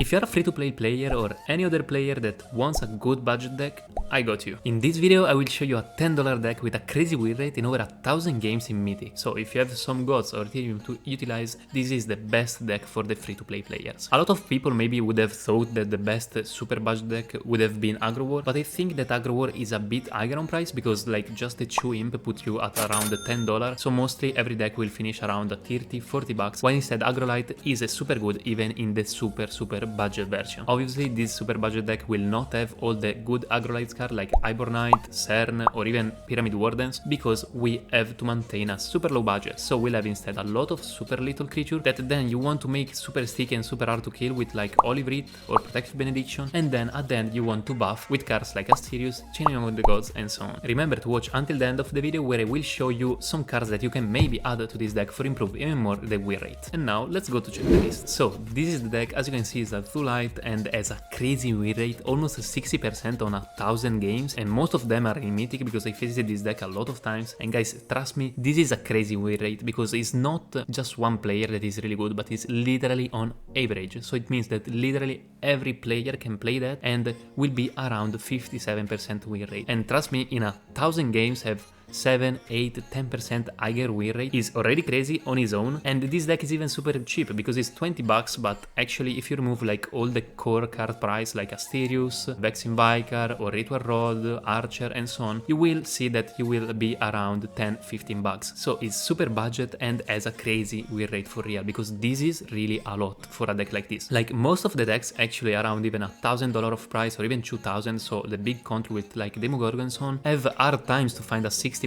If you're a free-to-play player or any other player that wants a good budget deck, I got you. In this video I will show you a $10 deck with a crazy win rate in over 1,000 games in Mythic. So if you have some gods or Ethereum to utilize, this is the best deck for the free-to-play players. A lot of people maybe would have thought that the best super budget deck would have been Aggro War, but I think that Aggro War is a bit higher on price because like just the 2 imp put you at around $10, so mostly every deck will finish around 30-40 bucks, while instead Aggro Light is super good even in the super budget version. Obviously this super budget deck will not have all the good Aggro Light cards like Iborn Knight, CERN or even Pyramid Wardens, because we have to maintain a super low budget, so we'll have instead a lot of super little creature that then you want to make super sticky and super hard to kill with like Olive Reed or Protective Benediction, and then at the end you want to buff with cards like Asterius, Chaining of the Gods and so on. Remember to watch until the end of the video where I will show you some cards that you can maybe add to this deck for improve even more the win rate. And now let's go to check the list. So this is the deck, as you can see, is a 2 light and has a crazy win rate, almost 60% on 1,000 games, and most of them are in Mythic because I visited this deck a lot of times. And guys, trust me, this is a crazy win rate because it's not just one player that is really good, but it's literally on average. So it means that literally every player can play that and will be around 57% win rate. And trust me, in 1,000 games have 7, 8, 10% higher win rate is already crazy on its own, and this deck is even super cheap because it's 20 bucks, but actually if you remove like all the core card price like Asterius, Vexing Vicar or Ritual Rod, Archer and so on, you will see that you will be around 10-15 bucks. So it's super budget and has a crazy win rate for real, because this is really a lot for a deck like this. Like most of the decks actually around even $1,000 of price or even 2,000, so the big country with like Demogorgon on have hard times to find a 60%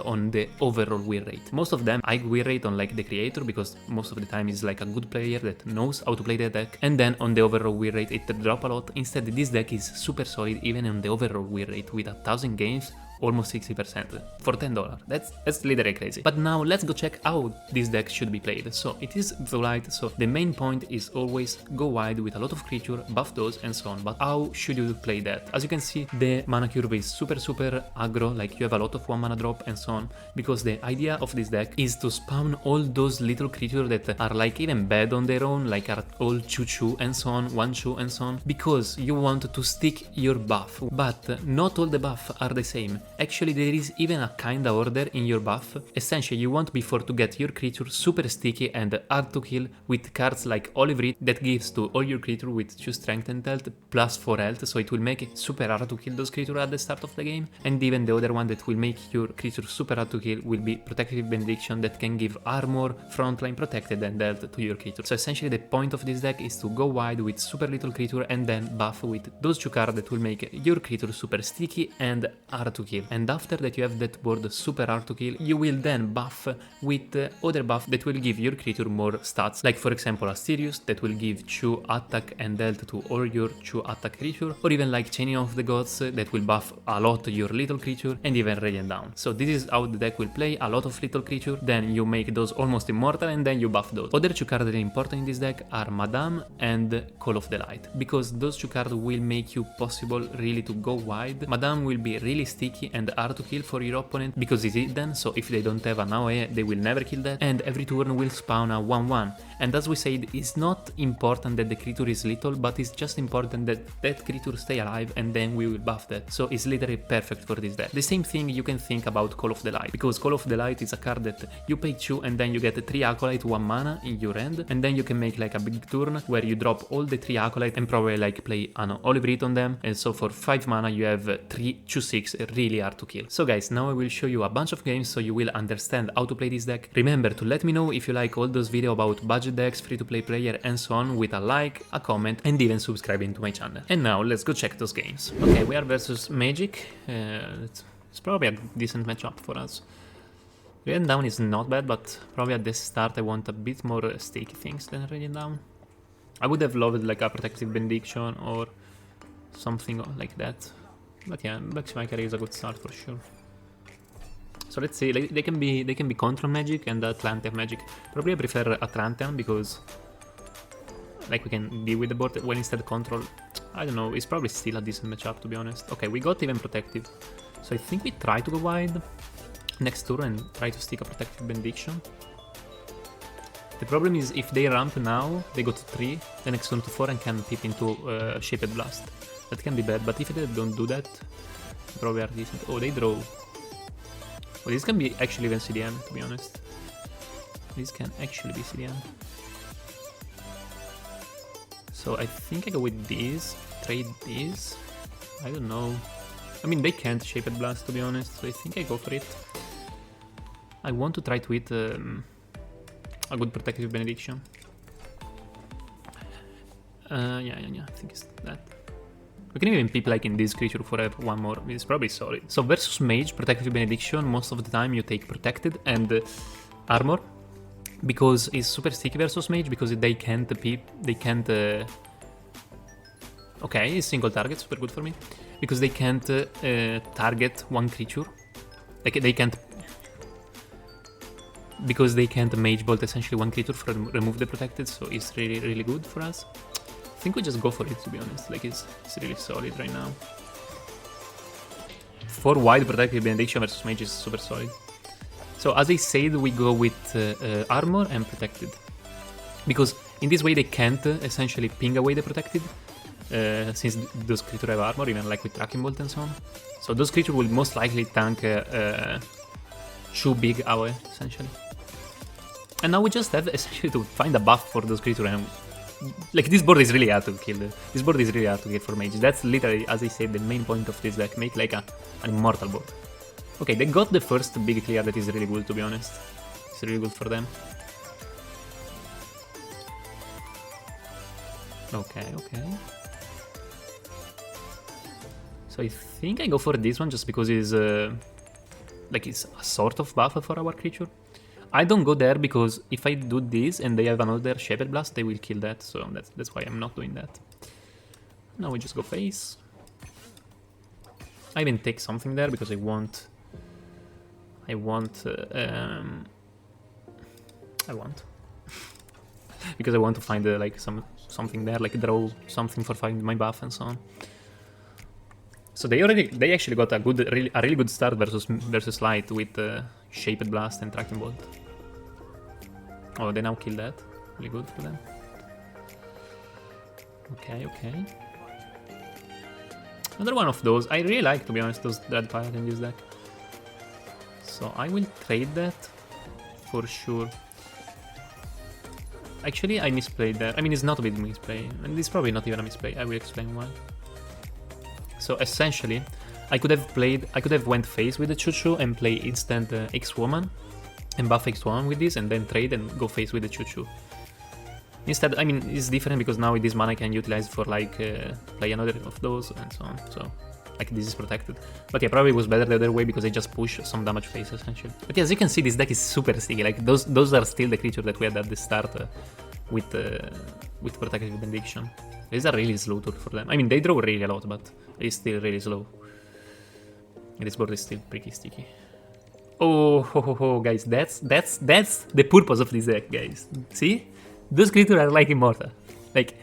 on the overall win rate. Most of them high win rate on like the creator, because most of the time is like a good player that knows how to play the deck, and then on the overall win rate it drop a lot. Instead this deck is super solid even on the overall win rate with 1,000 games, almost 60% for $10. That's literally crazy. But now let's go check how this deck should be played. So it is the light, so the main point is always go wide with a lot of creature, buff those and so on. But how should you play that? As you can see, the mana curve is super aggro, like you have a lot of 1 mana drop and so on, because the idea of this deck is to spawn all those little creatures that are like even bad on their own, like are all 2/2 and so on, 1/2 and so on, because you want to stick your buff. But not all the buff are the same. Actually, there is even a kinda order in your buff. Essentially, you want before to get your creature super sticky and hard to kill with cards like Olive Reed that gives to all your creature with 2 strength and health plus 4 health, so it will make it super hard to kill those creatures at the start of the game. And even the other one that will make your creature super hard to kill will be Protective Benediction that can give armor, frontline protected and health to your creature. So essentially the point of this deck is to go wide with super little creature and then buff with those 2 cards that will make your creature super sticky and hard to kill. And after that you have that board super hard to kill, you will then buff with other buff that will give your creature more stats, like for example Asterius that will give 2 attack and health to all your 2 attack creature, or even like Chaining of the Gods that will buff a lot your little creature, and even Radiant Down. So this is how the deck will play, a lot of little creature, then you make those almost immortal and then you buff those. Other 2 cards that are important in this deck are Madame and Call of the Light, because those 2 cards will make you possible really to go wide. Madame will be really sticky and hard to kill for your opponent because it's hidden, so if they don't have an AoE they will never kill that, and every turn will spawn a 1/1. And as we said, it's not important that the creature is little, but it's just important that that creature stay alive, and then we will buff that. So it's literally perfect for this deck. The same thing you can think about Call of the Light, because Call of the Light is a card that you pay 2 and then you get 3 Acolyte 1 mana in your hand, and then you can make like a big turn where you drop all the 3 Acolyte and probably like play an Olive Reed on them, and so for 5 mana you have 3/6 really hard to kill. So guys, now I will show you a bunch of games so you will understand how to play this deck. Remember to let me know if you like all those videos about budget decks, free-to-play player and so on with a like, a comment and even subscribing to my channel. And now let's go check those games. Okay, we are versus Magic. It's probably a decent matchup for us. Radiant Down is not bad, but probably at the start I want a bit more sticky things than Radiant Down. I would have loved like a Protective Benediction or something like that. But yeah, Blacksmiker is a good start for sure. So let's see, like, they can be Control Magic and Atlantean Magic. Probably I prefer Atlantean because like we can deal with the board, when instead Control, I don't know, it's probably still a decent matchup to be honest. Okay, we got even Protective. So I think we try to go wide next turn and try to stick a Protective Benediction. The problem is if they ramp now, they go to 3, the next turn to 4 and can tip into Shaped Blast. That can be bad, but if they don't do that, probably are decent. Oh, they draw. Oh, this can be actually even CDM, to be honest. This can actually be CDM. So I think I go with these, trade these. I don't know. I mean, they can't Shaped Blast, to be honest, so I think I go for it. I want to try to hit a good Protective Benediction. Yeah, I think it's that. We can even peep like in this creature for one more, it's probably solid. So versus Mage, Protective Benediction, most of the time you take Protected and Armor. Because it's super sticky versus Mage, because they can't peep, they can't... Okay, it's single target, super good for me. Because they can't target one creature. Like they can't... Because they can't Mage Bolt essentially one creature for remove the Protected, so it's really, really good for us. I think we just go for it, to be honest, like it's really solid right now. 4 wide Protective Benediction versus Mage is super solid. So as I said, we go with Armor and Protected. Because in this way they can't essentially ping away the Protected, since those creatures have armor, even like with Tracking Bolt and so on. So those creatures will most likely tank 2 big AoE, essentially. And now we just have essentially to find a buff for those creatures, and like this board is really hard to kill. This board is really hard to get for mages. That's literally, as I said, the main point of this deck. Make like an immortal board. Okay, they got the first big clear that is really good, to be honest. It's really good for them. Okay. So I think I go for this one just because it's like it's a sort of buff for our creature. I don't go there because if I do this and they have another Shaped Blast, they will kill that. So that's why I'm not doing that. Now we just go face. I even take something there because I want because I want to find like something there, like draw something for finding my buff and so on. So they actually got a really good start versus Light with Shaped Blast and Tracking Bolt. Oh, they now kill that. Really good for them. Okay. Another one of those. I really like, to be honest, those Dread Pirate in this deck. So I will trade that for sure. Actually, I misplayed that. I mean, it's not a big misplay, and it's probably not even a misplay. I will explain why. So essentially, I could have went face with the Choo-Choo and play instant X-Woman and buff X-Woman with this, and then trade and go face with the Choo-Choo. Instead, I mean, it's different because now with this mana I can utilize for like play another of those and so on. So like this is protected. But yeah, probably was better the other way because I just push some damage face essentially. But yeah, as you can see, this deck is super sticky. Like those are still the creatures that we had at the start with Protective Benediction. These are really slow tool for them. I mean, they draw really a lot, but it's still really slow. And this board is still pretty sticky. Oh, guys, that's the purpose of this deck, guys. See? Those creatures are like immortal. Like,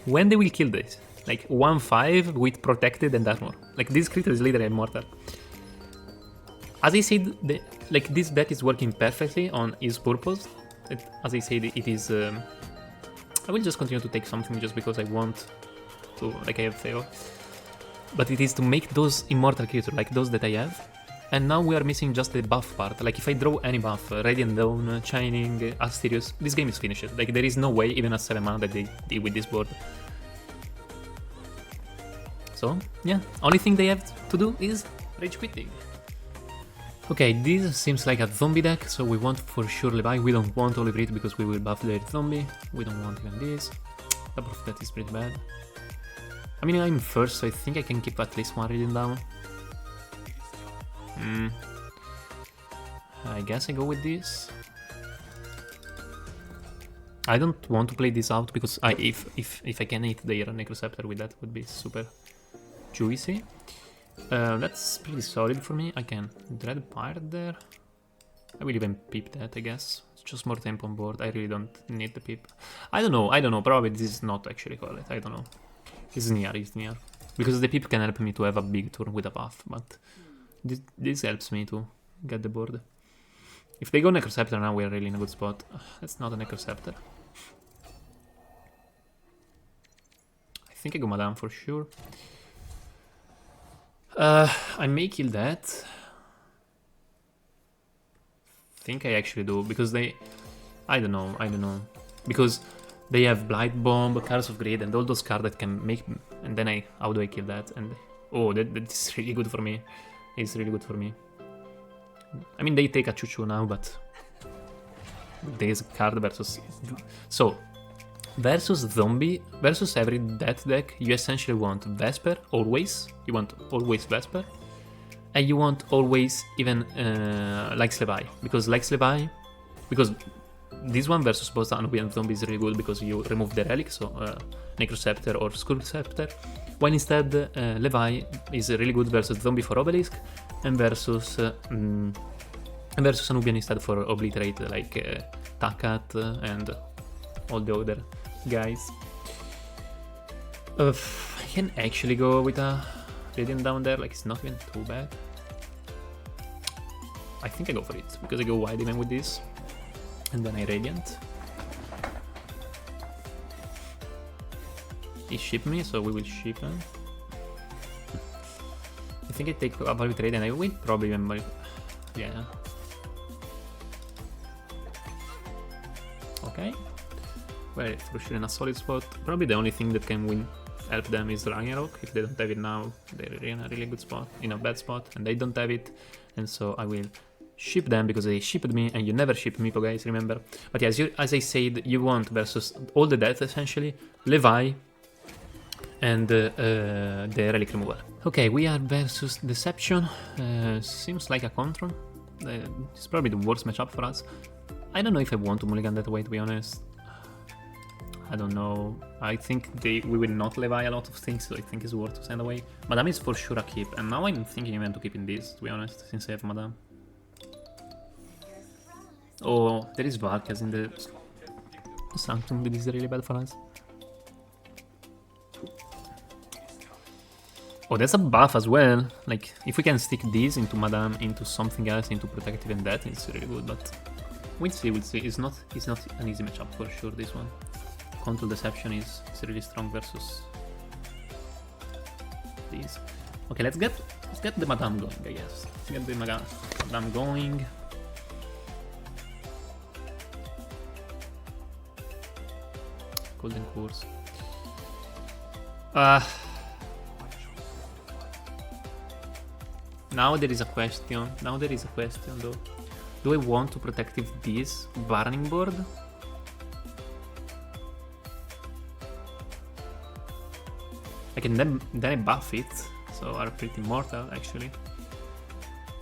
when they will kill this? Like, 1-5 with Protected and Armor. Like, this creature is literally immortal. As I said, like, this deck is working perfectly on its purpose. As I said, it is... I will just continue to take something just because I want to, like I have failed. But it is to make those immortal creatures, like those that I have. And now we are missing just the buff part. Like if I draw any buff, Radiant Dawn, Shining, Asterios, this game is finished. Like there is no way even a 7 mana that they deal with this board. So, yeah, only thing they have to do is Rage Quitting. Okay, this seems like a zombie deck, so we want for sure Levi. We don't want Olivrite because we will buff their zombie. We don't want even this. Top of that is pretty bad. I mean, I'm first, so I think I can keep at least one Radiant down. I guess I go with this. I don't want to play this out because if I can hit their Necroceptor with that would be super juicy. That's pretty solid for me. I can Dread Pirate there. I will even peep that, I guess. It's just more tempo on board. I really don't need the peep. I don't know. Probably this is not actually correct. I don't know. It's near. Because the peep can help me to have a big turn with a buff, but this helps me to get the board. If they go Necroceptor now, we're really in a good spot. That's not a Necroceptor. I think I go Madame for sure. I may kill that. I think I actually do, because they... I don't know. Because they have Blight Bomb, Cards of Greed, and all those cards that can make... And then how do I kill that? And oh, that's really good for me. It's really good for me. I mean, they take a Chuchu now, but... This card versus... So, versus Zombie, versus every death deck, you essentially want Vesper, always. You want always Vesper. And you want always even Lex Levi. Because Lex Levi... Because this one versus both Unveil and Zombie is really good because you remove the relic, so Necroceptor or Skull Scepter. While instead Levi is really good versus Zombie for Obelisk and versus Anubian instead for Obliterate, like Takat and all the other guys. I can actually go with a Radiant down there, like it's not even too bad. I think I go for it, because I go wide even with this. And then I Radiant. He shipped me, so we will ship him. I think I take a Value Trade and I will probably even... Yeah. Okay. We're for sure in a solid spot. Probably the only thing that can help them is Ragnarok. If they don't have it now, they're in a really good spot, in a bad spot, and they don't have it. And so I will ship them because they shipped me, and you never ship Meepo, guys, remember. But yeah, as I said, you want versus all the deaths essentially, Levi and the Relic Removal. Okay, we are versus Deception. Seems like a Contron. It's probably the worst matchup for us. I don't know if I want to mulligan that way, to be honest. I don't know. I think we will not Levi a lot of things, so I think it's worth to send away. Madame is for sure a keep, and now I'm thinking even to keep in this, to be honest, since I have Madame. Oh, there is Valkas in the Sanctum. This is really bad for us. Oh, that's a buff as well. Like, if we can stick these into Madame, into something else, into Protective and that, it's really good, but we'll see, It's not an easy matchup for sure, this one. Control Deception is really strong versus these. Okay, let's get the Madame going, I guess. Let's get the Madame going. Golden Course. Now there is a question. Though. Do I want to Protective this Burning board? I can then I buff it, so are pretty mortal actually.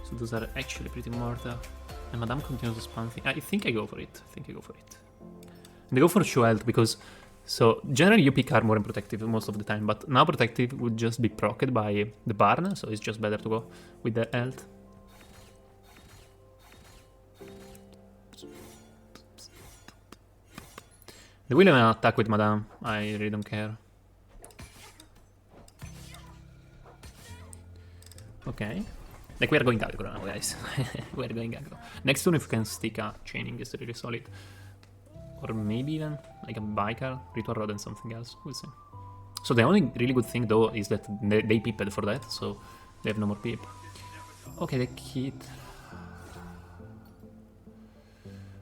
So those are actually pretty mortal. And Madame continues to spam thing. I think I go for it. And I go for show health because, so generally you pick armor and protective most of the time, but now protective would just be procced by the barn, so it's just better to go with the health. They will even attack with Madame, I really don't care. Okay. Like, we are going aggro now, guys. We are going aggro. Next turn, if we can stick a chaining, is really solid. Or maybe even like a biker, Ritual Rod, and something else. We'll see. So the only really good thing, though, is that they peeped for that, so they have no more peep. Okay, the kid.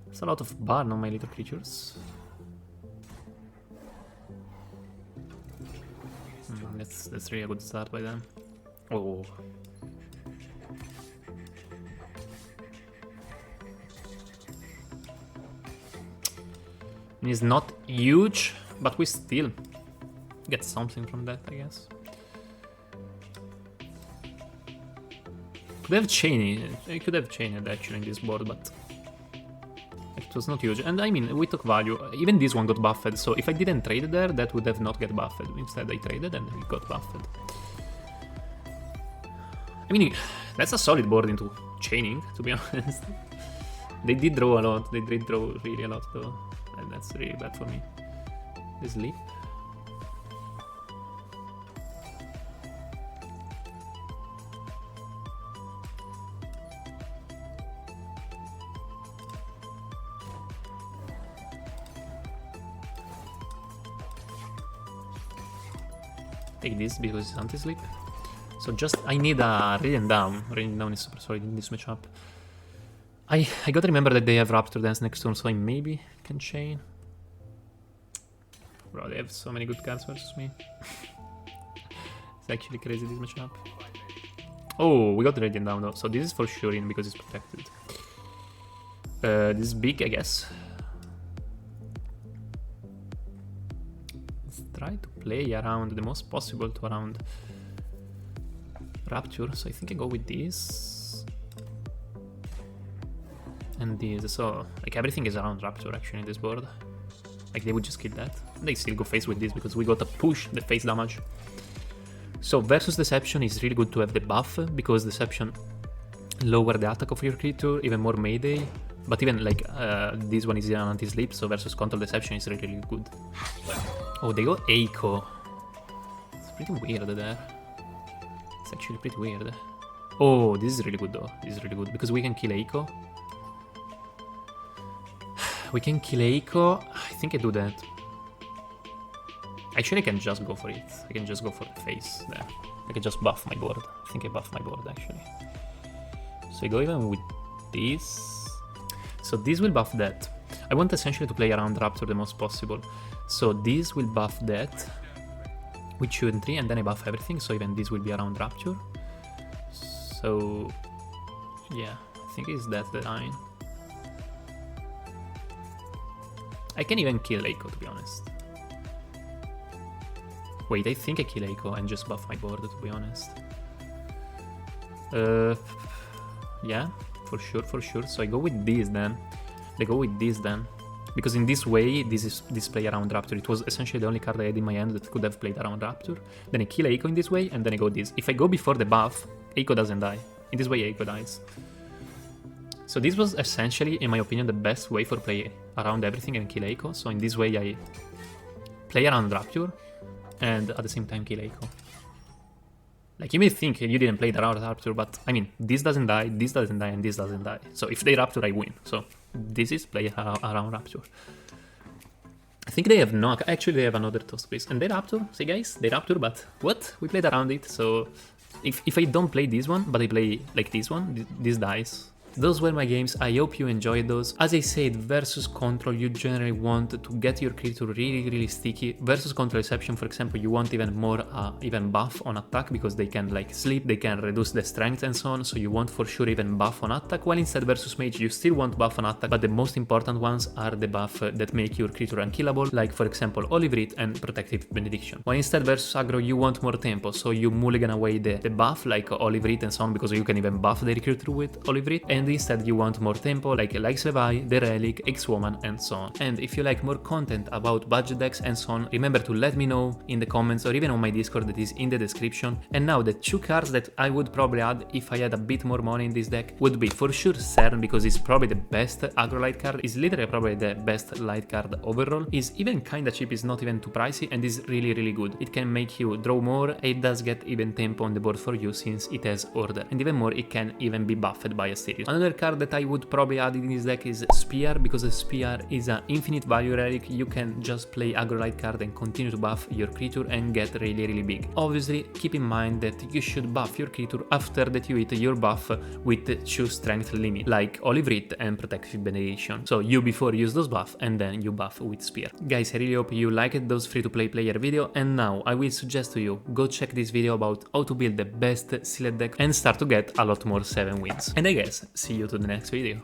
It's a lot of barn on my little creatures. That's really a good start by them. Oh. It's not huge, but we still get something from that, I guess. Could have chained. I could have chained actually in this board, but it was not huge. And I mean, we took value. Even this one got buffed, so if I didn't trade there, that would have not get buffed. Instead, I traded and it got buffed. I mean, that's a solid board into chaining, to be honest. They did draw a lot. They did draw really a lot, though. And that's really bad for me. This leap. take this because it's anti-sleep. So just, I need a Radiant Down. Radiant Down is super solid in this matchup. I gotta remember that they have Raptor Dance next turn, so I maybe can chain. Bro, they have so many good cards versus me. It's actually crazy, this matchup. Oh, we got the Radiant Down though, so this is for sure in because it's protected. This is big, I guess. Let's try to play around the most possible to around Rapture, so I think I go with this. And this, so like everything is around Rapture actually in this board. Like they would just kill that. They still go face with this because we got to push the face damage. So versus Deception is really good to have the buff because Deception lower the attack of your creature, even more Mayday. But even like this one is an anti-sleep, so versus Control Deception is really, really good. Oh, they go Echo. It's pretty weird there. It's actually pretty weird. Oh, this is really good though. This is really good because we can kill Echo. We can kill Echo. I think I do that. Actually, I can just go for it. I can just go for the face there. I can just buff my board. I think I buff my board actually. So I go even with this. So this will buff that. I want essentially to play around Raptor the most possible. So this will buff that with 2 and 3, and then I buff everything. So even this will be around Rapture. So yeah, I think it's that the line. I can even kill Echo to be honest. Wait, I think I kill Echo and just buff my board to be honest. Yeah, for sure. So I go with this then. They go with this then. Because in this way, this play around Rapture. It was essentially the only card I had in my hand that could have played around Rapture. Then I kill Echo in this way, and then I go this. If I go before the buff, Echo doesn't die. In this way, Echo dies. So this was essentially, in my opinion, the best way for play around everything and kill Echo. So in this way, I play around Rapture, and at the same time kill Echo. Like, you may think you didn't play the around Rapture, but I mean, this doesn't die, and this doesn't die. So if they Rapture, I win. So this is play around Rapture. I think they have no... Actually, they have another toast base. And they Rapture. See, guys? They Rapture, but what? We played around it, so... If I don't play this one, but I play like this one, this dies. Those were my games, I hope you enjoyed those. As I said, versus Control you generally want to get your creature really sticky. Versus Control Deception, for example, you want even more even buff on attack because they can like sleep, they can reduce the strength and so on, so you want for sure even buff on attack, while instead versus Mage you still want buff on attack, but the most important ones are the buff that make your creature unkillable, like for example Olive Reed and Protective Benediction. While instead versus Aggro you want more tempo, so you mulligan away the buff like Olive Reed and so on, because you can even buff their creature with Olive Reed, and instead you want more tempo like Levi, the Relic, X-Woman and so on. And if you like more content about budget decks and so on, remember to let me know in the comments or even on my Discord that is in the description. And now the 2 cards that I would probably add if I had a bit more money in this deck would be for sure CERN, because it's probably the best aggro light card, is literally probably the best light card overall, is even kinda cheap, is not even too pricey, and is really good. It can make you draw more, it does get even tempo on the board for you since it has order, and even more it can even be buffed by Asterius. Another card that I would probably add in this deck is Spear, because the Spear is an infinite value relic. You can just play aggro light card and continue to buff your creature and get really big. Obviously keep in mind that you should buff your creature after that you hit your buff with 2 strength limit like Olive Reed and Protective Benediction. So you before use those buff and then you buff with Spear. Guys, I really hope you liked those free to play player video, and now I will suggest to you go check this video about how to build the best sealed deck and start to get a lot more 7 wins. And I guess see you to the next video.